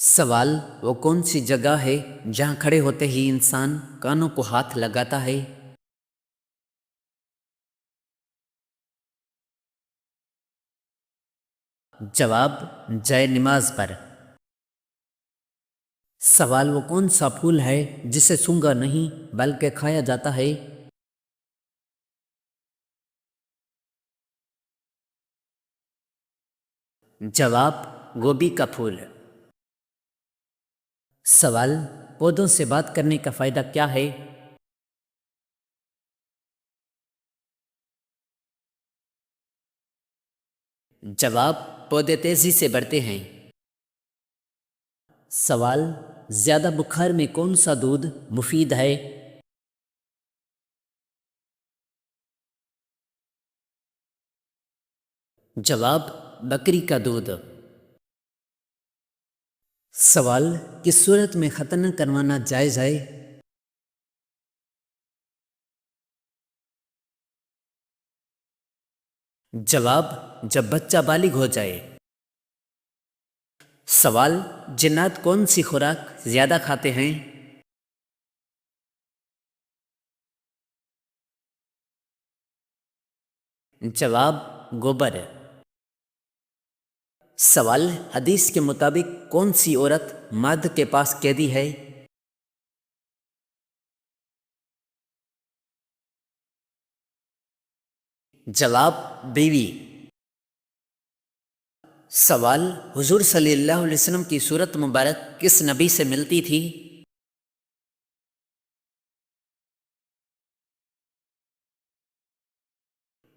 سوال: وہ کون سی جگہ ہے جہاں کھڑے ہوتے ہی انسان کانوں کو ہاتھ لگاتا ہے؟ جواب: جائے نماز پر۔ سوال: وہ کون سا پھول ہے جسے سونگھا نہیں بلکہ کھایا جاتا ہے؟ جواب: گوبھی کا پھول۔ سوال: پودوں سے بات کرنے کا فائدہ کیا ہے؟ جواب: پودے تیزی سے بڑھتے ہیں۔ سوال: زیادہ بخار میں کون سا دودھ مفید ہے؟ جواب: بکری کا دودھ۔ سوال: کس صورت میں ختنہ کروانا جائز ہے؟ جواب: جب بچہ بالغ ہو جائے۔ سوال: جنات کون سی خوراک زیادہ کھاتے ہیں؟ جواب: گوبر۔ سوال: حدیث کے مطابق کون سی عورت مرد کے پاس قیدی ہے؟ جواب: بیوی۔ سوال: حضور صلی اللہ علیہ وسلم کی صورت مبارک کس نبی سے ملتی تھی؟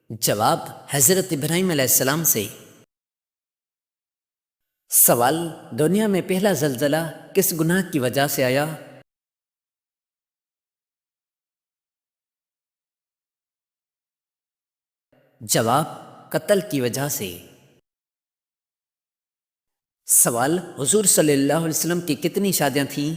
جواب: حضرت ابراہیم علیہ السلام سے۔ سوال: دنیا میں پہلا زلزلہ کس گناہ کی وجہ سے آیا؟ جواب: قتل کی وجہ سے۔ سوال: حضور صلی اللہ علیہ وسلم کی کتنی شادیاں تھیں؟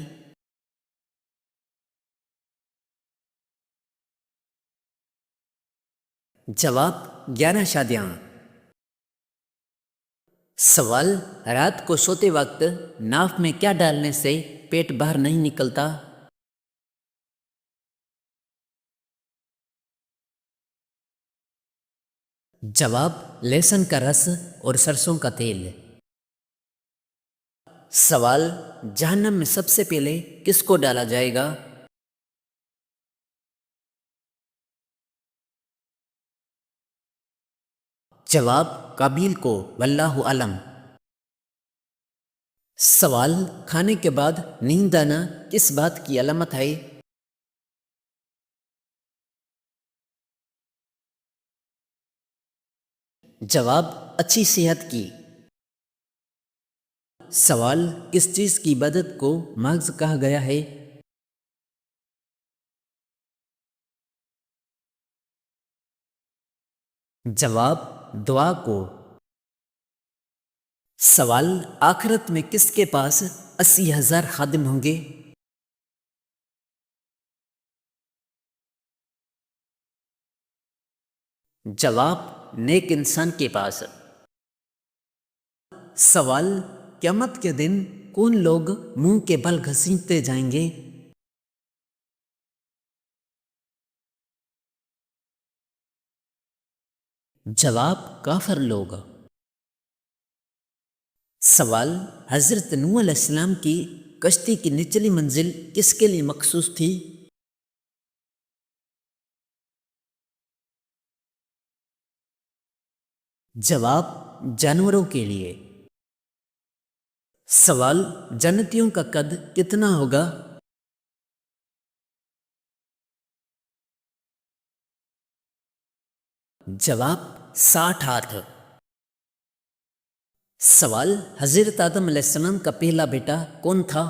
جواب: 11 شادیاں۔ سوال: رات کو سوتے وقت ناف میں کیا ڈالنے سے پیٹ باہر نہیں نکلتا؟ جواب: لہسن کا رس اور سرسوں کا تیل۔ سوال: جہنم میں سب سے پہلے کس کو ڈالا جائے گا؟ جواب: قابیل کو، واللہ اعلم۔ سوال: کھانے کے بعد نیند آنا کس بات کی علامت ہے؟ جواب: اچھی صحت کی۔ سوال: کس چیز کی عبادت کو مغز کہا گیا ہے؟ جواب: دعا کو۔ سوال: آخرت میں کس کے پاس 80,000 خادم ہوں گے؟ جواب: نیک انسان کے پاس۔ سوال: قیامت کے دن کون لوگ منہ کے بل گھسیٹتے جائیں گے؟ جواب: کافر لوگ۔ سوال: حضرت نوح علیہ السلام کی کشتی کی نچلی منزل کس کے لیے مخصوص تھی؟ جواب: جانوروں کے لیے۔ سوال: جنتیوں کا قد کتنا ہوگا؟ جواب: 60 ہاتھ۔ سوال: حضرت آدم علیہ السلام کا پہلا بیٹا کون تھا؟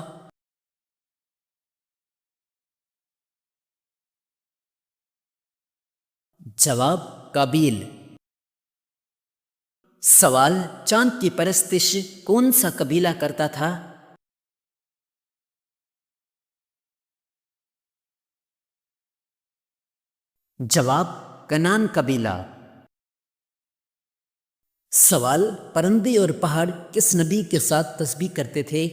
جواب: قابیل۔ سوال: چاند کی پرستش کون سا قبیلہ کرتا تھا؟ جواب: کنان قبیلہ۔ سوال: پرندے اور پہاڑ کس نبی کے ساتھ تسبیح کرتے تھے؟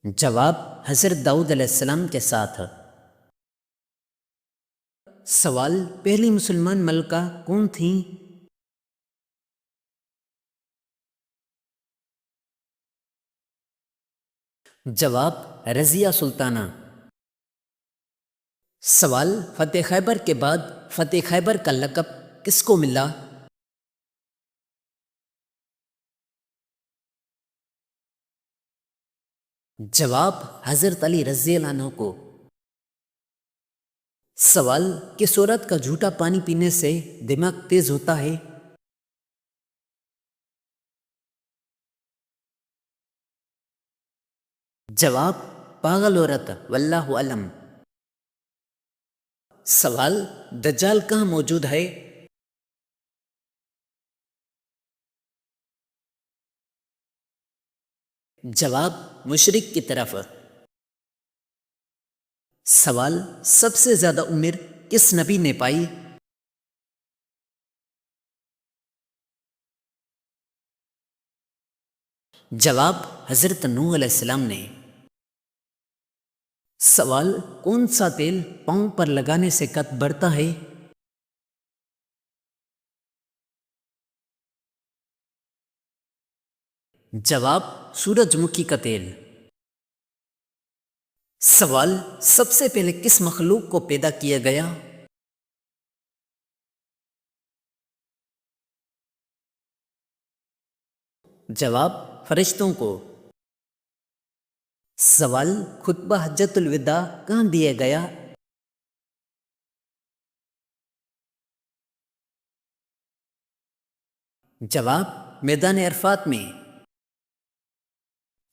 جواب حضرت داؤد علیہ السلام کے ساتھ۔ سوال پہلی مسلمان ملکہ کون تھیں؟ جواب رضیہ سلطانہ۔ سوال فتح خیبر کے بعد فتح خیبر کا لقب کس کو ملا؟ جواب حضرت علی رضی اللہ عنہ کو۔ سوال کس عورت کا جھوٹا پانی پینے سے دماغ تیز ہوتا ہے؟ جواب پاگل عورت، واللہ علم۔ سوال دجال کہاں موجود ہے؟ جواب مشرق کی طرف۔ سوال سب سے زیادہ عمر کس نبی نے پائی؟ جواب حضرت نوح علیہ السلام نے۔ سوال کون سا تیل پاؤں پر لگانے سے قد بڑھتا ہے؟ جواب سورج مکھی کا تیل۔ سوال سب سے پہلے کس مخلوق کو پیدا کیا گیا؟ جواب فرشتوں کو۔ سوال خطبہ حجۃ الوداع کہاں دیا گیا؟ جواب میدان عرفات میں۔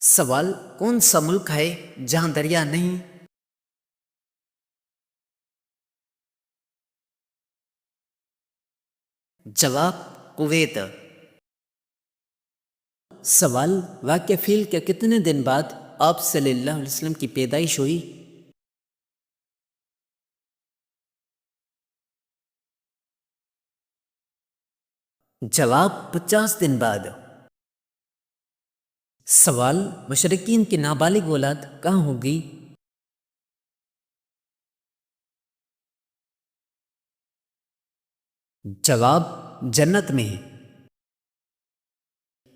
سوال کون سا ملک ہے جہاں دریا نہیں؟ جواب کویت۔ سوال واقعہ فیل کے کتنے دن بعد آپ صلی اللہ علیہ وسلم کی پیدائش ہوئی؟ جواب 50 دن بعد۔ سوال مشرکین کی نابالغ اولاد کہاں ہوگی؟ جواب جنت میں۔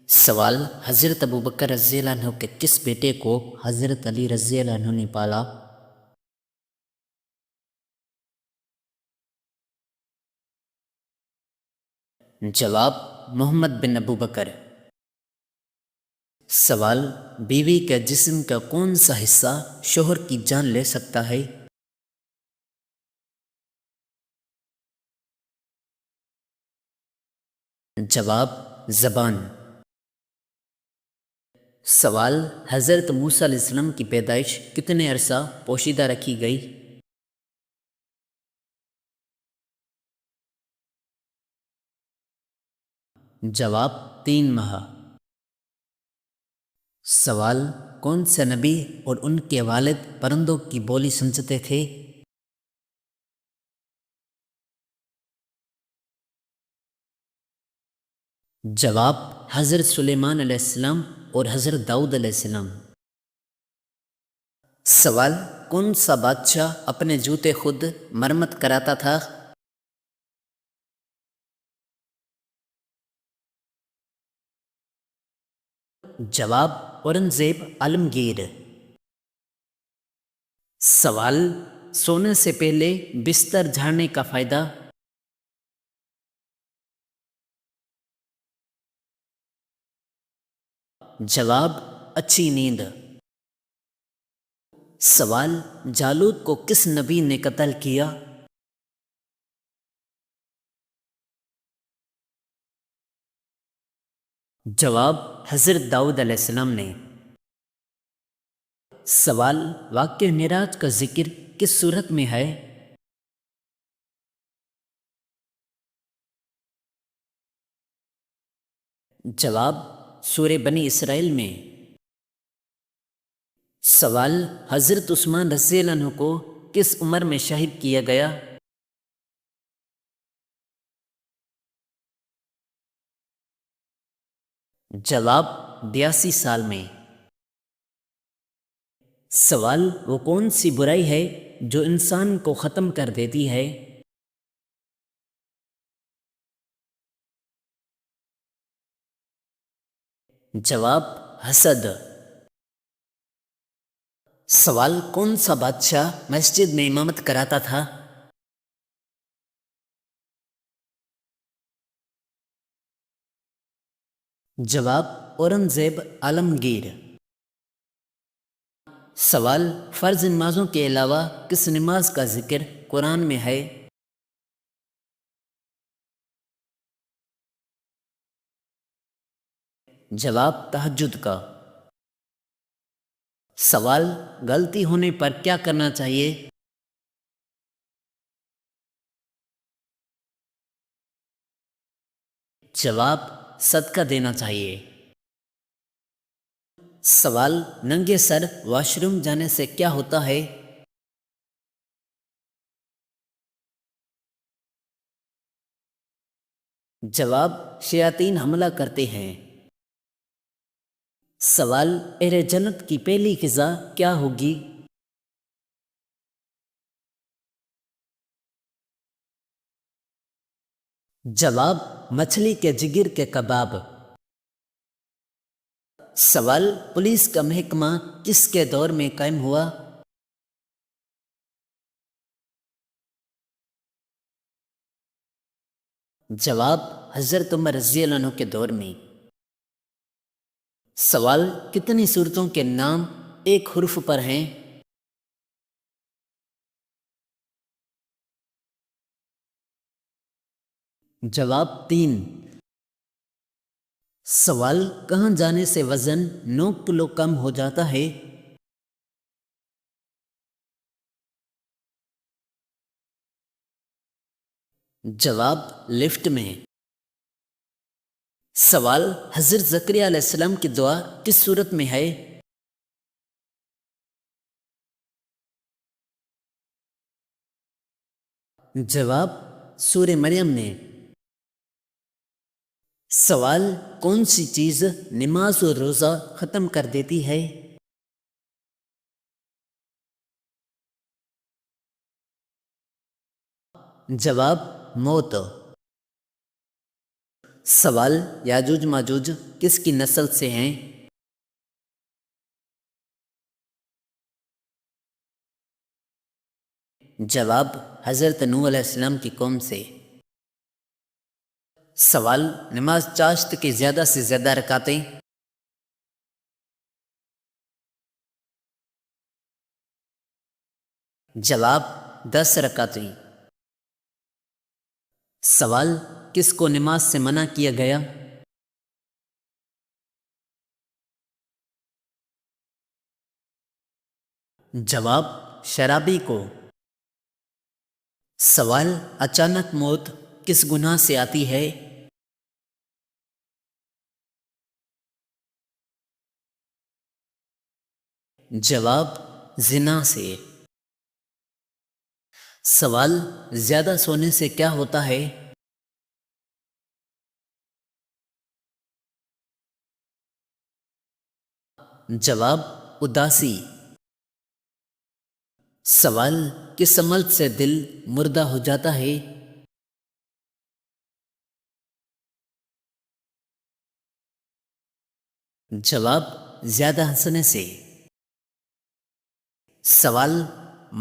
سوال حضرت ابوبکر رضی اللہ عنہ کے کس بیٹے کو حضرت علی رضی اللہ عنہ نے پالا؟ جواب محمد بن ابوبکر۔ سوال بیوی کے جسم کا کون سا حصہ شوہر کی جان لے سکتا ہے؟ جواب زبان۔ سوال حضرت موسیٰ علیہ السلام کی پیدائش کتنے عرصہ پوشیدہ رکھی گئی؟ جواب 3 ماہ۔ سوال کون سے نبی اور ان کے والد پرندوں کی بولی سمجھتے تھے؟ جواب حضرت سلیمان علیہ السلام اور حضرت داؤد علیہ السلام۔ سوال کون سا بادشاہ اپنے جوتے خود مرمت کراتا تھا؟ جواب اورنگزیب عالمگیر۔ سوال سونے سے پہلے بستر جھاڑنے کا فائدہ؟ جواب اچھی نیند۔ سوال جالوت کو کس نبی نے قتل کیا؟ جواب حضرت داؤد علیہ السلام نے۔ سوال واقعہ معراج کا ذکر کس صورت میں ہے؟ جواب سورہ بنی اسرائیل میں۔ سوال حضرت عثمان رضی اللہ عنہ کو کس عمر میں شہید کیا گیا؟ جواب 82 سال میں۔ سوال وہ کون سی برائی ہے جو انسان کو ختم کر دیتی ہے؟ جواب حسد۔ سوال کون سا بادشاہ مسجد میں امامت کراتا تھا؟ جواب اورنگزیب عالمگیر۔ سوال فرض نمازوں کے علاوہ کس نماز کا ذکر قرآن میں ہے؟ جواب تہجد کا۔ سوال غلطی ہونے پر کیا کرنا چاہیے؟ جواب صدقہ دینا چاہیے۔ سوال ننگے سر واش روم جانے سے کیا ہوتا ہے؟ جواب شیاطین حملہ کرتے ہیں۔ سوال اہل جنت کی پہلی غذا کیا ہوگی؟ جواب مچھلی کے جگر کے کباب۔ سوال پولیس کا محکمہ کس کے دور میں قائم ہوا؟ جواب حضرت عمر رضی اللہ عنہ کے دور میں۔ سوال کتنی صورتوں کے نام ایک حرف پر ہیں؟ جواب 3۔ سوال کہاں جانے سے وزن 9 کلو کم ہو جاتا ہے؟ جواب لفٹ میں۔ سوال حضرت زکریا علیہ السلام کی دعا کس صورت میں ہے؟ جواب سورہ مریم میں۔ سوال کون سی چیز نماز اور روزہ ختم کر دیتی ہے؟ جواب موت۔ سوال یاجوج ماجوج کس کی نسل سے ہیں؟ جواب حضرت نوح علیہ السلام کی قوم سے۔ سوال نماز چاشت کی زیادہ سے زیادہ رکعتیں؟ جواب 10 رکعتیں۔ سوال کس کو نماز سے منع کیا گیا؟ جواب شرابی کو۔ سوال اچانک موت کس گناہ سے آتی ہے؟ جواب زنا سے۔ سوال زیادہ سونے سے کیا ہوتا ہے؟ جواب اداسی۔ سوال کس عمل سے دل مردہ ہو جاتا ہے؟ جواب زیادہ ہنسنے سے۔ سوال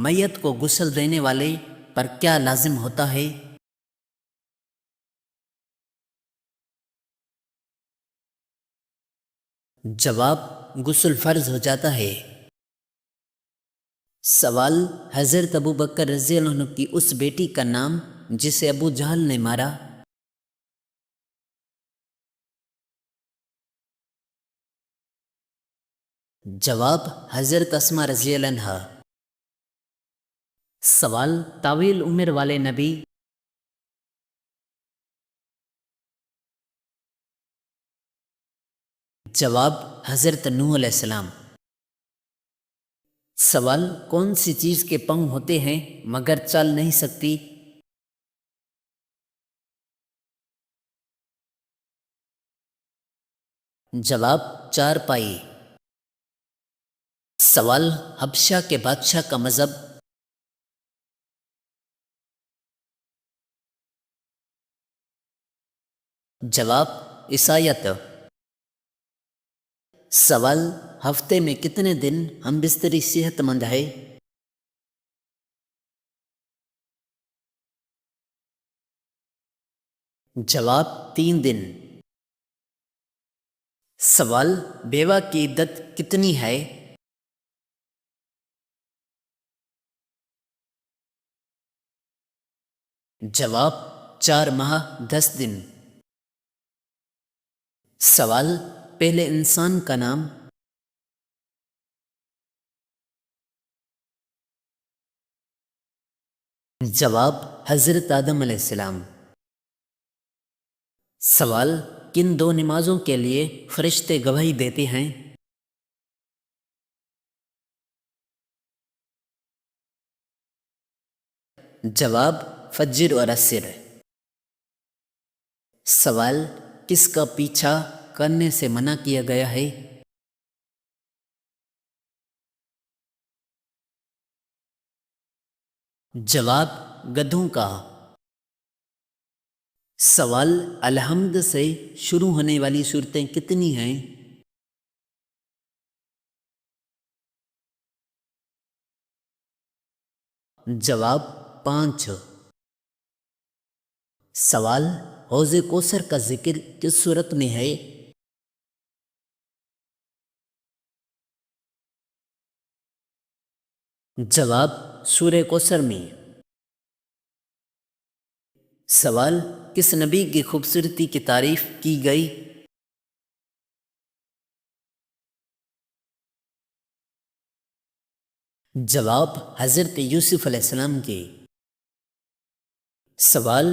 میت کو غسل دینے والے پر کیا لازم ہوتا ہے؟ جواب غسل فرض ہو جاتا ہے۔ سوال حضرت ابو بکر رضی اللہ عنہ کی اس بیٹی کا نام جسے ابو جہل نے مارا؟ جواب حضرت اسماء رضی اللہ عنہا۔ سوال طویل عمر والے نبی؟ جواب حضرت نوح علیہ السلام۔ سوال کون سی چیز کے پاؤں ہوتے ہیں مگر چل نہیں سکتی؟ جواب 4 پائی۔ سوال، حبشہ کے بادشاہ کا مذہب؟ جواب، عیسائیت۔ سوال، ہفتے میں کتنے دن ہم بستری صحت مند ہے؟ جواب، 3 دن۔ سوال، بیوہ کی عدت کتنی ہے؟ جواب، 4 ماہ 10 دن۔ سوال، پہلے انسان کا نام؟ جواب، حضرت آدم علیہ السلام۔ سوال، کن 2 نمازوں کے لیے فرشتے گواہی دیتے ہیں؟ جواب، فجر اور عصر۔ سوال، کس کا پیچھا کرنے سے منع کیا گیا ہے؟ جواب، گدھوں کا۔ سوال، الحمد سے شروع ہونے والی صورتیں کتنی ہیں؟ جواب، 5۔ سوال، حوض کوثر کا ذکر کس صورت میں ہے؟ جواب، سورہ کوثر میں۔ سوال، کس نبی کی خوبصورتی کی تعریف کی گئی؟ جواب، حضرت یوسف علیہ السلام کی۔ سوال،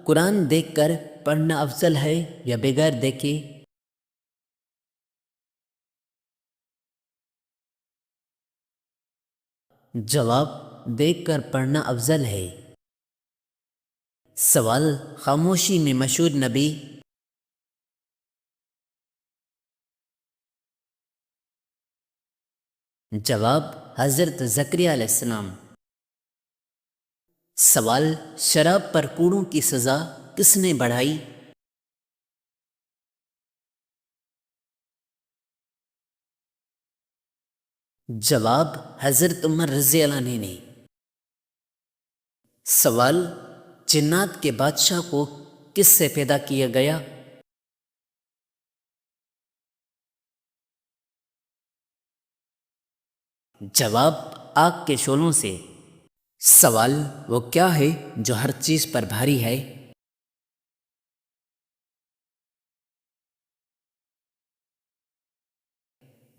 قرآن دیکھ کر پڑھنا افضل ہے یا بغیر دیکھے؟ جواب، دیکھ کر پڑھنا افضل ہے۔ سوال، خاموشی میں مشہور نبی؟ جواب، حضرت زکریا علیہ السلام۔ سوال، شراب پر کوڑوں کی سزا کس نے بڑھائی؟ جواب، حضرت عمر رضی اللہ عنہ نے۔ سوال، جنات کے بادشاہ کو کس سے پیدا کیا گیا؟ جواب، آگ کے شعلوں سے۔ سوال، وہ کیا ہے جو ہر چیز پر بھاری ہے؟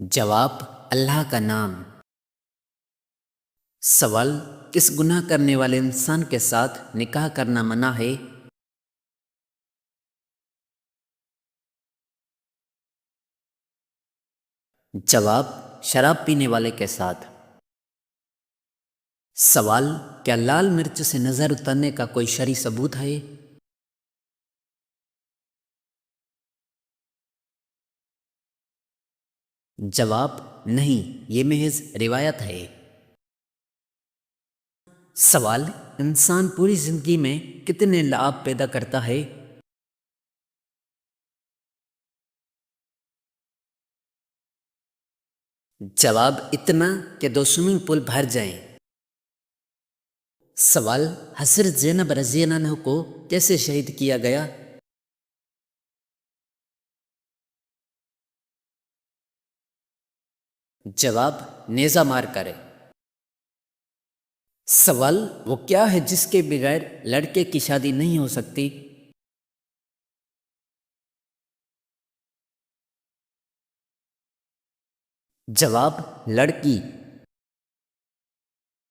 جواب، اللہ کا نام۔ سوال، کس گناہ کرنے والے انسان کے ساتھ نکاح کرنا منع ہے؟ جواب، شراب پینے والے کے ساتھ۔ سوال، کیا لال مرچ سے نظر اترنے کا کوئی شرعی ثبوت ہے؟ جواب، نہیں، یہ محض روایت ہے۔ سوال، انسان پوری زندگی میں کتنے لعاب پیدا کرتا ہے؟ جواب، اتنا کہ 2 سوئمنگ پول بھر جائیں۔ سوال، حضرت زینب رضی اللہ عنہ کو کیسے شہید کیا گیا؟ جواب، نیزہ مار کر۔ سوال، وہ کیا ہے جس کے بغیر لڑکے کی شادی نہیں ہو سکتی؟ جواب، لڑکی۔